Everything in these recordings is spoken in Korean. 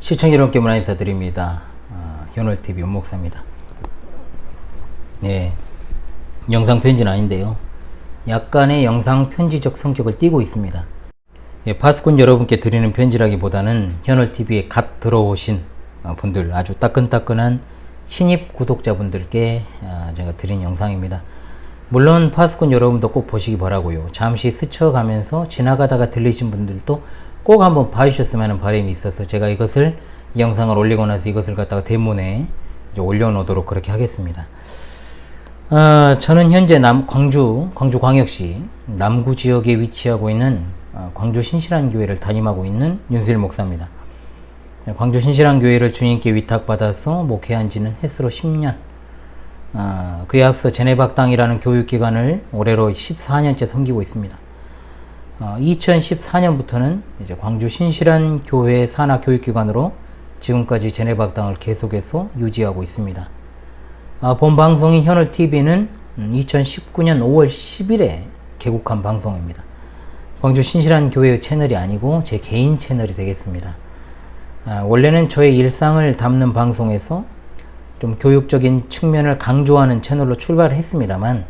시청자 여러분께 문화 인사드립니다. 현월TV 윤목사입니다. 네, 영상 편지는 아닌데요. 약간의 영상 편지적 성격을 띠고 있습니다. 파수꾼 여러분께 드리는 편지라기보다는 현월TV에 갓 들어오신 분들, 아주 따끈따끈한 신입 구독자분들께 제가 드린 영상입니다. 물론 파수꾼 여러분도 꼭 보시기 바라고요. 잠시 스쳐가면서 지나가다가 들리신 분들도 꼭 한번 봐주셨으면 하는 바람이 있어서 제가 이 영상을 올리고 나서 이것을 갖다가 대문에 올려놓도록 그렇게 하겠습니다. 저는 현재 광주광역시 남구 지역에 위치하고 있는 광주 신실한교회를 담임하고 있는 윤수일 목사입니다. 광주 신실한교회를 주님께 위탁받아서 목회한 지는 햇수로 10년, 그에 앞서 제네박당이라는 교육기관을 올해로 14년째 섬기고 있습니다. 2014년부터는 이제 광주 신실한교회 산하교육기관으로 지금까지 제네박당을 계속해서 유지하고 있습니다. 본 방송인 현월TV는 2019년 5월 10일에 개국한 방송입니다. 광주 신실한교회의 채널이 아니고 제 개인 채널이 되겠습니다. 원래는 저의 일상을 담는 방송에서 좀 교육적인 측면을 강조하는 채널로 출발을 했습니다만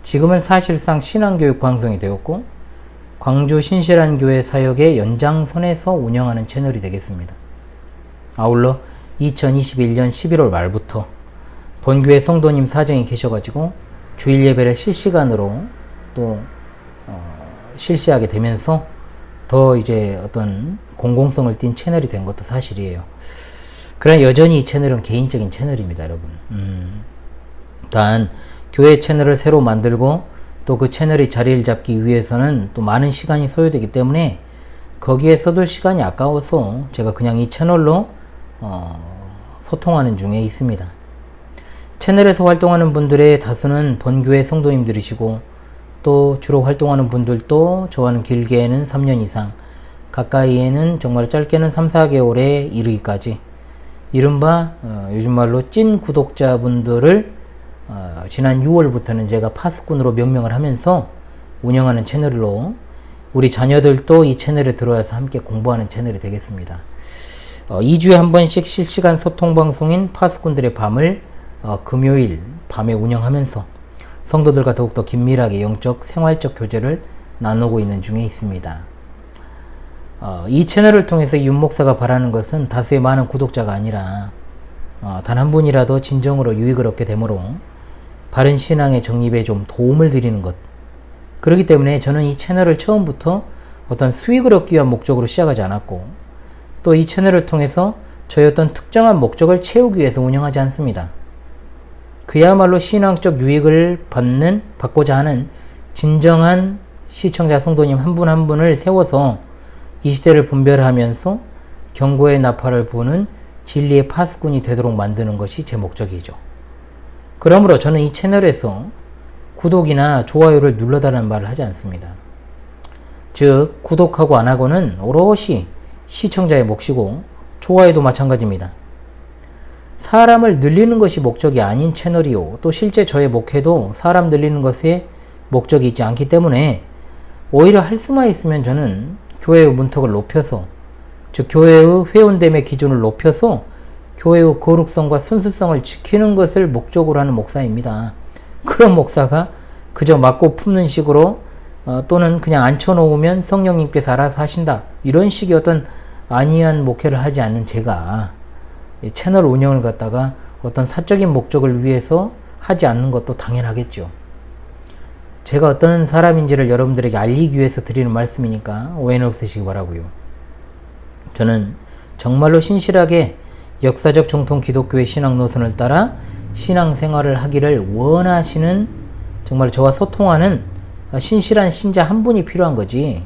지금은 사실상 신앙교육 방송이 되었고 광주 신실한교회 사역의 연장선에서 운영하는 채널이 되겠습니다. 아울러 2021년 11월 말부터 본교회 성도님 사정이 계셔가지고 주일 예배를 실시간으로 또 실시하게 되면서 더 이제 어떤 공공성을 띈 채널이 된 것도 사실이에요. 그러나 여전히 이 채널은 개인적인 채널입니다, 여러분. 단 교회 채널을 새로 만들고 또 그 채널이 자리를 잡기 위해서는 또 많은 시간이 소요되기 때문에 거기에 써둘 시간이 아까워서 제가 그냥 이 채널로 소통하는 중에 있습니다. 채널에서 활동하는 분들의 다수는 본교회 성도님들이시고 또 주로 활동하는 분들도 저와는 길게는 3년 이상, 가까이에는 정말 짧게는 3, 4개월에 이르기까지 이른바 요즘 말로 찐 구독자분들을 지난 6월부터는 제가 파수꾼으로 명명을 하면서 운영하는 채널로 우리 자녀들도 이 채널에 들어와서 함께 공부하는 채널이 되겠습니다. 2주에 한 번씩 실시간 소통 방송인 파수꾼들의 밤을 금요일 밤에 운영하면서 성도들과 더욱더 긴밀하게 영적 생활적 교제를 나누고 있는 중에 있습니다. 이 채널을 통해서 윤 목사가 바라는 것은 다수의 많은 구독자가 아니라 단 한 분이라도 진정으로 유익을 얻게 되므로 바른 신앙의 정립에 좀 도움을 드리는 것. 그렇기 때문에 저는 이 채널을 처음부터 어떤 수익을 얻기 위한 목적으로 시작하지 않았고 또 이 채널을 통해서 저의 어떤 특정한 목적을 채우기 위해서 운영하지 않습니다. 그야말로 신앙적 유익을 받고자 하는 진정한 시청자 성도님 한 분 한 분을 세워서 이 시대를 분별하면서 경고의 나팔을 부는 진리의 파수꾼이 되도록 만드는 것이 제 목적이죠. 그러므로 저는 이 채널에서 구독이나 좋아요를 눌러달라는 말을 하지 않습니다. 즉 구독하고 안 하고는 오롯이 시청자의 몫이고 좋아요도 마찬가지입니다. 사람을 늘리는 것이 목적이 아닌 채널이요. 또 실제 저의 목회도 사람 늘리는 것에 목적이 있지 않기 때문에 오히려 할 수만 있으면 저는 교회의 문턱을 높여서 즉 교회의 회원됨의 기준을 높여서 교회의 거룩성과 순수성을 지키는 것을 목적으로 하는 목사입니다. 그런 목사가 그저 맞고 품는 식으로 또는 그냥 앉혀놓으면 성령님께서 알아서 하신다 이런 식의 어떤 안이한 목회를 하지 않는 제가 이 채널 운영을 갖다가 어떤 사적인 목적을 위해서 하지 않는 것도 당연하겠죠. 제가 어떤 사람인지를 여러분들에게 알리기 위해서 드리는 말씀이니까 오해는 없으시기 바라고요. 저는 정말로 신실하게 역사적 정통 기독교의 신앙 노선을 따라 신앙생활을 하기를 원하시는 정말 저와 소통하는 신실한 신자 한 분이 필요한 거지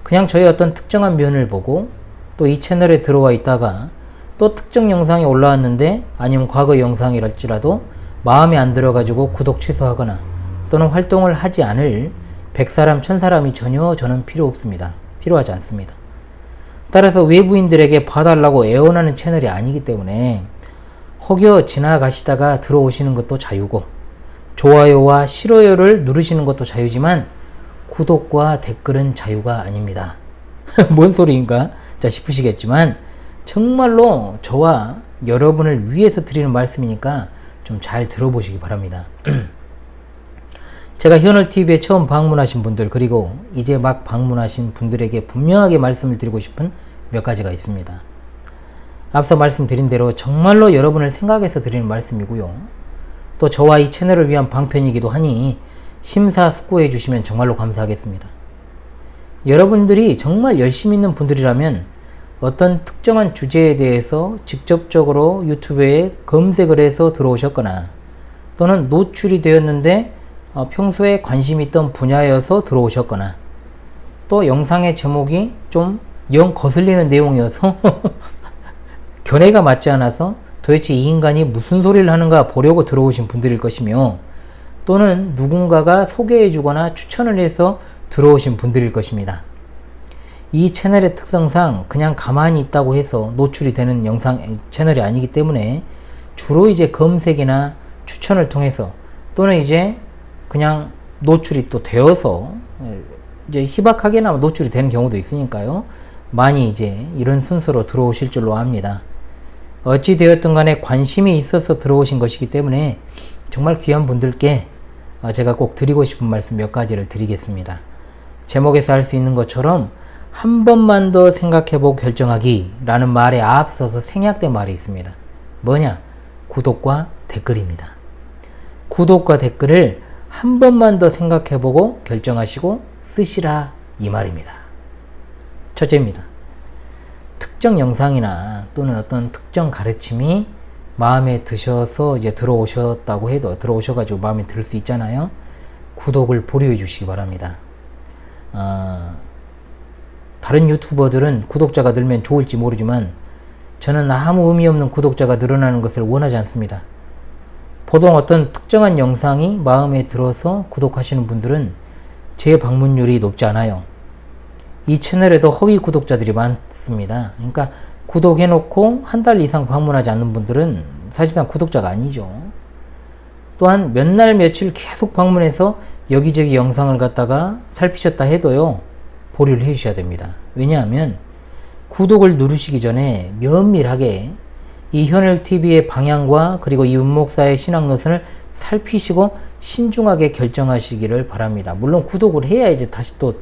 그냥 저의 어떤 특정한 면을 보고 또 이 채널에 들어와 있다가 또 특정 영상이 올라왔는데 아니면 과거 영상이랄지라도 마음에 안 들어가지고 구독 취소하거나 또는 활동을 하지 않을 100사람 1000사람이 전혀 저는 필요하지 않습니다. 따라서 외부인들에게 봐달라고 애원하는 채널이 아니기 때문에 혹여 지나가시다가 들어오시는 것도 자유고 좋아요와 싫어요를 누르시는 것도 자유지만 구독과 댓글은 자유가 아닙니다. 뭔 소리인가 싶으시겠지만 정말로 저와 여러분을 위해서 드리는 말씀이니까 좀 잘 들어보시기 바랍니다. 제가 현월TV에 처음 방문하신 분들, 그리고 이제 막 방문하신 분들에게 분명하게 말씀을 드리고 싶은 몇 가지가 있습니다. 앞서 말씀드린 대로 정말로 여러분을 생각해서 드리는 말씀이고요. 또 저와 이 채널을 위한 방편이기도 하니 심사숙고해 주시면 정말로 감사하겠습니다. 여러분들이 정말 열심히 있는 분들이라면 어떤 특정한 주제에 대해서 직접적으로 유튜브에 검색을 해서 들어오셨거나, 또는 노출이 되었는데 평소에 관심이 있던 분야여서 들어오셨거나, 또 영상의 제목이 좀 영 거슬리는 내용이어서 견해가 맞지 않아서 도대체 이 인간이 무슨 소리를 하는가 보려고 들어오신 분들일 것이며, 또는 누군가가 소개해 주거나 추천을 해서 들어오신 분들일 것입니다. 이 채널의 특성상 그냥 가만히 있다고 해서 노출이 되는 영상 채널이 아니기 때문에 주로 이제 검색이나 추천을 통해서, 또는 이제 그냥 노출이 또 되어서 이제 희박하게나마 노출이 되는 경우도 있으니까요. 많이 이제 이런 순서로 들어오실 줄로 압니다. 어찌 되었든 간에 관심이 있어서 들어오신 것이기 때문에 정말 귀한 분들께 제가 꼭 드리고 싶은 말씀 몇 가지를 드리겠습니다. 제목에서 할 수 있는 것처럼 한 번만 더 생각해보고 결정하기 라는 말에 앞서서 생략된 말이 있습니다. 뭐냐? 구독과 댓글입니다. 구독과 댓글을 한 번만 더 생각해보고 결정하시고 쓰시라, 이 말입니다. 첫째입니다. 특정 영상이나 또는 어떤 특정 가르침이 마음에 드셔서 이제 들어오셨다고 해도, 들어오셔가지고 마음에 들 수 있잖아요. 구독을 보류해 주시기 바랍니다. 다른 유튜버들은 구독자가 늘면 좋을지 모르지만 저는 아무 의미 없는 구독자가 늘어나는 것을 원하지 않습니다. 보통 어떤 특정한 영상이 마음에 들어서 구독하시는 분들은 제 방문율이 높지 않아요. 이 채널에도 허위 구독자들이 많습니다. 그러니까 구독해놓고 한 달 이상 방문하지 않는 분들은 사실상 구독자가 아니죠. 또한 몇 날 며칠 계속 방문해서 여기저기 영상을 갖다가 살피셨다 해도요, 보류를 해주셔야 됩니다. 왜냐하면 구독을 누르시기 전에 면밀하게 이 현월TV의 방향과 그리고 이 윤목사의 신앙 노선을 살피시고 신중하게 결정하시기를 바랍니다. 물론 구독을 해야 이제 다시 또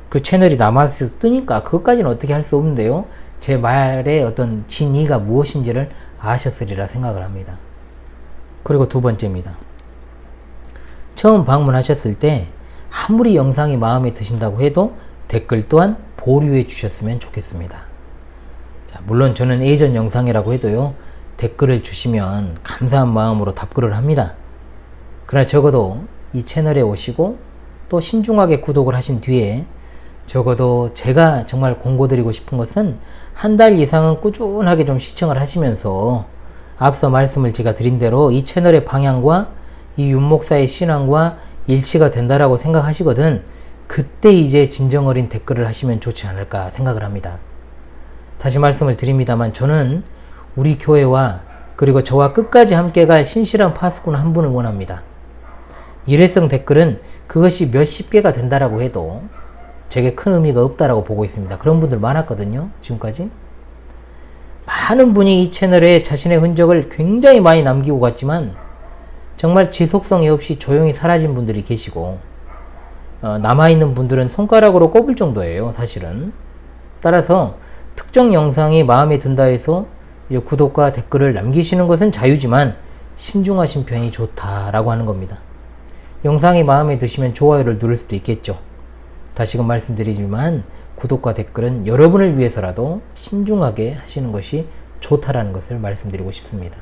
그 채널이 남아서 뜨니까 그것까지는 어떻게 할 수 없는데요. 제 말의 어떤 진의가 무엇인지를 아셨으리라 생각을 합니다. 그리고 두 번째입니다. 처음 방문하셨을 때 아무리 영상이 마음에 드신다고 해도 댓글 또한 보류해 주셨으면 좋겠습니다. 자, 물론 저는 예전 영상이라고 해도요, 댓글을 주시면 감사한 마음으로 답글을 합니다. 그러나 적어도 이 채널에 오시고 또 신중하게 구독을 하신 뒤에 적어도 제가 정말 공고드리고 싶은 것은 한 달 이상은 꾸준하게 좀 시청을 하시면서 앞서 말씀을 제가 드린 대로 이 채널의 방향과 이 윤목사의 신앙과 일치가 된다라고 생각하시거든 그때 이제 진정 어린 댓글을 하시면 좋지 않을까 생각을 합니다. 다시 말씀을 드립니다만 저는 우리 교회와 그리고 저와 끝까지 함께 갈 신실한 파수꾼 한 분을 원합니다. 일회성 댓글은 그것이 몇십 개가 된다라고 해도 제게 큰 의미가 없다라고 보고 있습니다. 그런 분들 많았거든요. 지금까지. 많은 분이 이 채널에 자신의 흔적을 굉장히 많이 남기고 갔지만 정말 지속성이 없이 조용히 사라진 분들이 계시고 남아있는 분들은 손가락으로 꼽을 정도예요. 사실은. 따라서 특정 영상이 마음에 든다 해서 이제 구독과 댓글을 남기시는 것은 자유지만 신중하신 편이 좋다라고 하는 겁니다. 영상이 마음에 드시면 좋아요를 누를 수도 있겠죠. 다시금 말씀드리지만 구독과 댓글은 여러분을 위해서라도 신중하게 하시는 것이 좋다라는 것을 말씀드리고 싶습니다.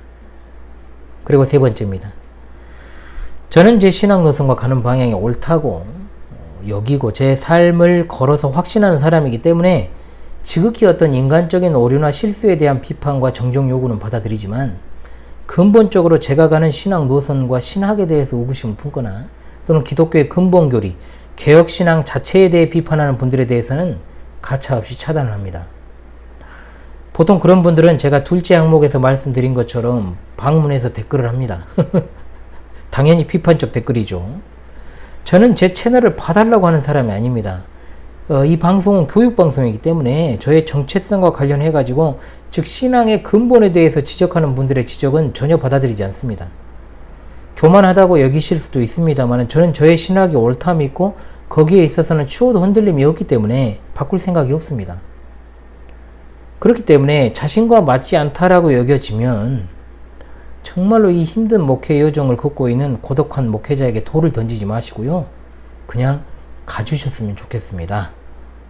그리고 세 번째입니다. 저는 제 신앙 노선과 가는 방향이 옳다고 여기고 제 삶을 걸어서 확신하는 사람이기 때문에 지극히 어떤 인간적인 오류나 실수에 대한 비판과 정정 요구는 받아들이지만 근본적으로 제가 가는 신앙 노선과 신학에 대해서 의구심을 품거나 또는 기독교의 근본 교리, 개혁신앙 자체에 대해 비판하는 분들에 대해서는 가차없이 차단을 합니다. 보통 그런 분들은 제가 둘째 항목에서 말씀드린 것처럼 방문해서 댓글을 합니다. 당연히 비판적 댓글이죠. 저는 제 채널을 봐달라고 하는 사람이 아닙니다. 이 방송은 교육방송이기 때문에 저의 정체성과 관련해 가지고 즉 신앙의 근본에 대해서 지적하는 분들의 지적은 전혀 받아들이지 않습니다. 교만하다고 여기실 수도 있습니다만 저는 저의 신학이 옳다 믿고 거기에 있어서는 추호도 흔들림이 없기 때문에 바꿀 생각이 없습니다. 그렇기 때문에 자신과 맞지 않다라고 여겨지면 정말로 이 힘든 목회 여정을 걷고 있는 고독한 목회자에게 돌을 던지지 마시고요. 그냥 가주셨으면 좋겠습니다.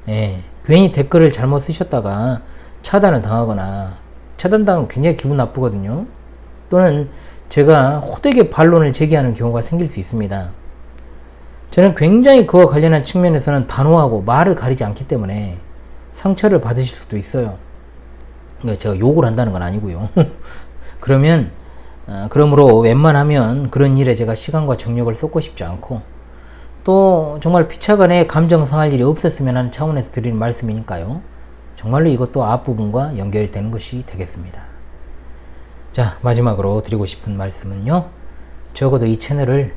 예, 괜히 댓글을 잘못 쓰셨다가 차단을 당하거나 차단당하면 굉장히 기분 나쁘거든요. 또는 제가 호되게 반론을 제기하는 경우가 생길 수 있습니다. 저는 굉장히 그와 관련한 측면에서는 단호하고 말을 가리지 않기 때문에 상처를 받으실 수도 있어요. 제가 욕을 한다는 건 아니고요. 그러므로 웬만하면 그런 일에 제가 시간과 정력을 쏟고 싶지 않고 또 정말 피차간에 감정 상할 일이 없었으면 하는 차원에서 드리는 말씀이니까요. 정말로 이것도 앞부분과 연결이 되는 것이 되겠습니다. 자, 마지막으로 드리고 싶은 말씀은요. 적어도 이 채널을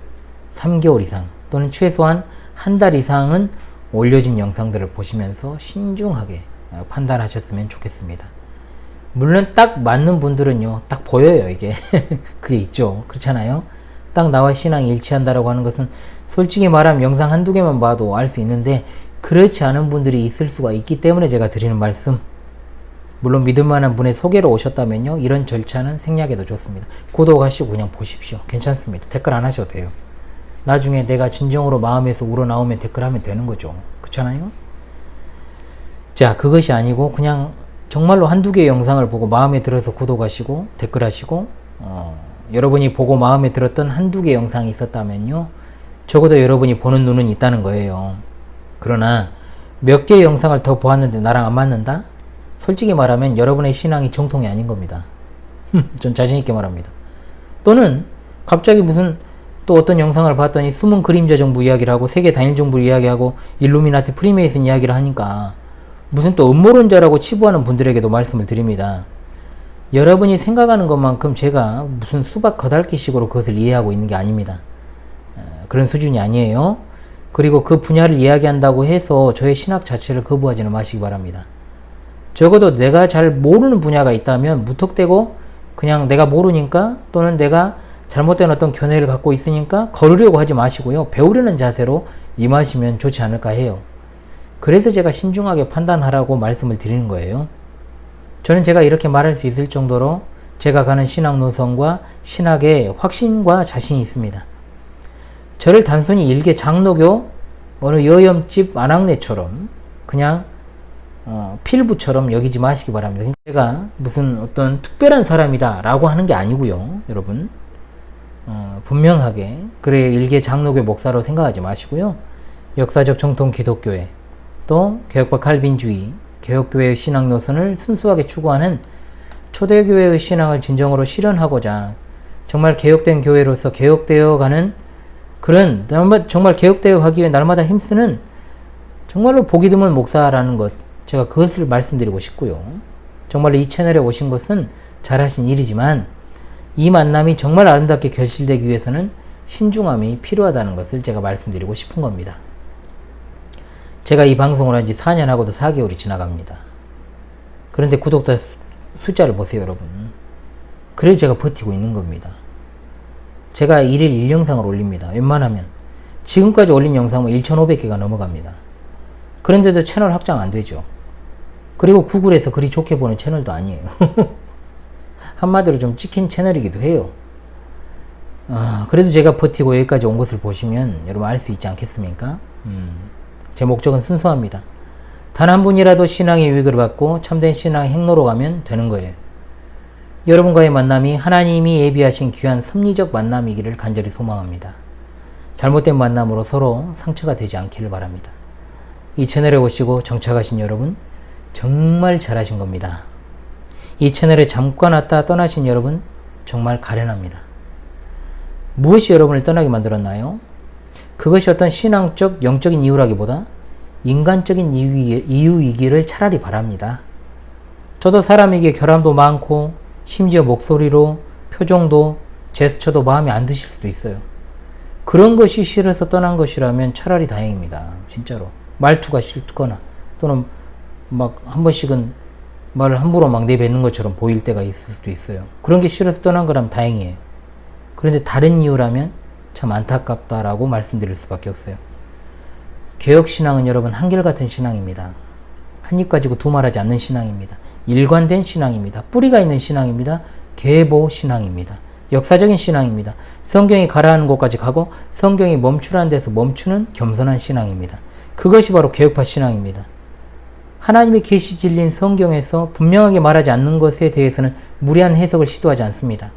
3개월 이상 또는 최소한 한 달 이상은 올려진 영상들을 보시면서 신중하게 판단하셨으면 좋겠습니다. 물론 딱 맞는 분들은요, 딱 보여요, 이게. 그게 있죠. 그렇잖아요? 딱 나와 신앙이 일치한다라고 하는 것은 솔직히 말하면 영상 한두 개만 봐도 알 수 있는데 그렇지 않은 분들이 있을 수가 있기 때문에 제가 드리는 말씀. 물론 믿을만한 분의 소개로 오셨다면요, 이런 절차는 생략해도 좋습니다. 구독하시고 그냥 보십시오. 괜찮습니다. 댓글 안 하셔도 돼요. 나중에 내가 진정으로 마음에서 우러나오면 댓글하면 되는 거죠. 그렇잖아요? 자, 그것이 아니고 그냥 정말로 한두 개의 영상을 보고 마음에 들어서 구독하시고 댓글하시고 여러분이 보고 마음에 들었던 한두 개의 영상이 있었다면요, 적어도 여러분이 보는 눈은 있다는 거예요. 그러나 몇 개의 영상을 더 보았는데 나랑 안 맞는다? 솔직히 말하면 여러분의 신앙이 정통이 아닌 겁니다. 전 자신있게 말합니다. 또는 갑자기 무슨 또 어떤 영상을 봤더니 숨은 그림자 정부 이야기를 하고 세계 단일 정부 이야기하고 일루미나티 프리메이슨 이야기를 하니까 무슨 또 음모론자라고 치부하는 분들에게도 말씀을 드립니다. 여러분이 생각하는 것만큼 제가 무슨 수박 거달기식으로 그것을 이해하고 있는 게 아닙니다. 그런 수준이 아니에요. 그리고 그 분야를 이야기한다고 해서 저의 신학 자체를 거부하지는 마시기 바랍니다. 적어도 내가 잘 모르는 분야가 있다면 무턱대고 그냥 내가 모르니까 또는 내가 잘못된 어떤 견해를 갖고 있으니까 걸으려고 하지 마시고요. 배우려는 자세로 임하시면 좋지 않을까 해요. 그래서 제가 신중하게 판단하라고 말씀을 드리는 거예요. 저는 제가 이렇게 말할 수 있을 정도로 제가 가는 신학 노선과 신학의 확신과 자신이 있습니다. 저를 단순히 일개 장로교 어느 여염집 안악내처럼 그냥 필부처럼 여기지 마시기 바랍니다. 제가 무슨 어떤 특별한 사람이다 라고 하는 게 아니고요. 여러분 분명하게 그래 일개 장로교 목사로 생각하지 마시고요. 역사적 정통 기독교회 또 개혁파 칼빈주의 개혁교회의 신앙 노선을 순수하게 추구하는 초대교회의 신앙을 진정으로 실현하고자 정말 개혁된 교회로서 개혁되어가는 그런 정말 개혁되어 가기 위해 날마다 힘쓰는 정말로 보기 드문 목사라는 것, 제가 그것을 말씀드리고 싶고요. 정말로 이 채널에 오신 것은 잘하신 일이지만 이 만남이 정말 아름답게 결실되기 위해서는 신중함이 필요하다는 것을 제가 말씀드리고 싶은 겁니다. 제가 이 방송을 한 지 4년하고도 4개월이 지나갑니다. 그런데 구독자 숫자를 보세요, 여러분. 그래서 제가 버티고 있는 겁니다. 제가 1일 1영상을 올립니다. 웬만하면. 지금까지 올린 영상은 1,500개가 넘어갑니다. 그런데도 채널 확장 안 되죠. 그리고 구글에서 그리 좋게 보는 채널도 아니에요. 한마디로 좀 찍힌 채널이기도 해요. 그래도 제가 버티고 여기까지 온 것을 보시면 여러분 알 수 있지 않겠습니까? 제 목적은 순수합니다. 단 한 분이라도 신앙의 유익을 받고 참된 신앙의 행로로 가면 되는 거예요. 여러분과의 만남이 하나님이 예비하신 귀한 섭리적 만남이기를 간절히 소망합니다. 잘못된 만남으로 서로 상처가 되지 않기를 바랍니다. 이 채널에 오시고 정착하신 여러분 정말 잘하신 겁니다. 이 채널에 잠깐 왔다 떠나신 여러분 정말 가련합니다. 무엇이 여러분을 떠나게 만들었나요? 그것이 어떤 신앙적, 영적인 이유라기보다 인간적인 이유이기를 차라리 바랍니다. 저도 사람에게 결함도 많고 심지어 목소리로, 표정도, 제스처도 마음에 안 드실 수도 있어요. 그런 것이 싫어서 떠난 것이라면 차라리 다행입니다. 진짜로. 말투가 싫거나 또는 막 한 번씩은 말을 함부로 막 내뱉는 것처럼 보일 때가 있을 수도 있어요. 그런 게 싫어서 떠난 거라면 다행이에요. 그런데 다른 이유라면 참 안타깝다라고 말씀드릴 수밖에 없어요. 개혁신앙은 여러분 한결같은 신앙입니다. 한 입 가지고 두 말하지 않는 신앙입니다. 일관된 신앙입니다. 뿌리가 있는 신앙입니다. 계보신앙입니다. 역사적인 신앙입니다. 성경이 가라는 곳까지 가고 성경이 멈추라는 데서 멈추는 겸손한 신앙입니다. 그것이 바로 개혁파 신앙입니다. 하나님의 계시 진리인 성경에서 분명하게 말하지 않는 것에 대해서는 무리한 해석을 시도하지 않습니다.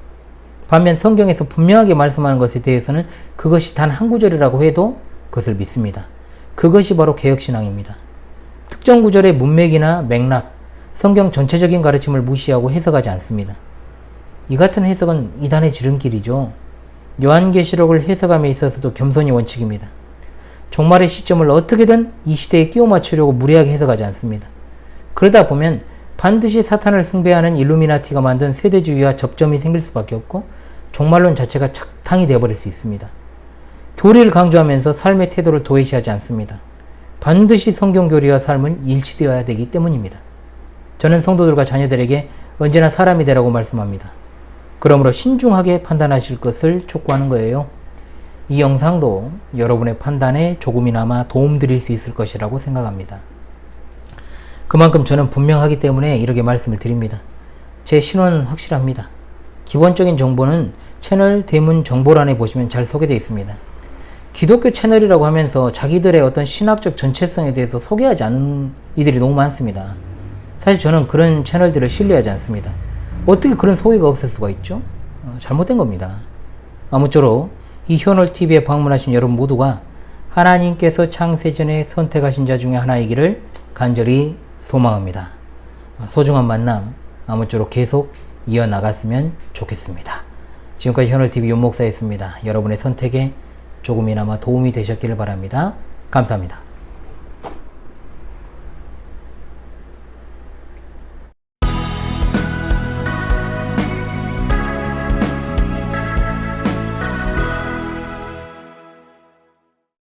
반면 성경에서 분명하게 말씀하는 것에 대해서는 그것이 단 한 구절이라고 해도 그것을 믿습니다. 그것이 바로 개혁신앙입니다. 특정 구절의 문맥이나 맥락, 성경 전체적인 가르침을 무시하고 해석하지 않습니다. 이 같은 해석은 이단의 지름길이죠. 요한계시록을 해석함에 있어서도 겸손이 원칙입니다. 종말의 시점을 어떻게든 이 시대에 끼워 맞추려고 무리하게 해석하지 않습니다. 그러다 보면 반드시 사탄을 숭배하는 일루미나티가 만든 세대주의와 접점이 생길 수밖에 없고 종말론 자체가 착탕이 되어버릴 수 있습니다. 교리를 강조하면서 삶의 태도를 도외시하지 않습니다. 반드시 성경 교리와 삶은 일치되어야 되기 때문입니다. 저는 성도들과 자녀들에게 언제나 사람이 되라고 말씀합니다. 그러므로 신중하게 판단하실 것을 촉구하는 거예요. 이 영상도 여러분의 판단에 조금이나마 도움드릴 수 있을 것이라고 생각합니다. 그만큼 저는 분명하기 때문에 이렇게 말씀을 드립니다. 제 신원은 확실합니다. 기본적인 정보는 채널 대문 정보란에 보시면 잘 소개되어 있습니다. 기독교 채널이라고 하면서 자기들의 어떤 신학적 전체성에 대해서 소개하지 않는 이들이 너무 많습니다. 사실 저는 그런 채널들을 신뢰하지 않습니다. 어떻게 그런 소개가 없을 수가 있죠? 잘못된 겁니다. 아무쪼록 이 현월TV에 방문하신 여러분 모두가 하나님께서 창세전에 선택하신 자 중에 하나이기를 간절히 소망합니다. 소중한 만남 아무쪼록 계속 이어나갔으면 좋겠습니다. 지금까지 현월TV 윤목사였습니다. 여러분의 선택에 조금이나마 도움이 되셨기를 바랍니다. 감사합니다.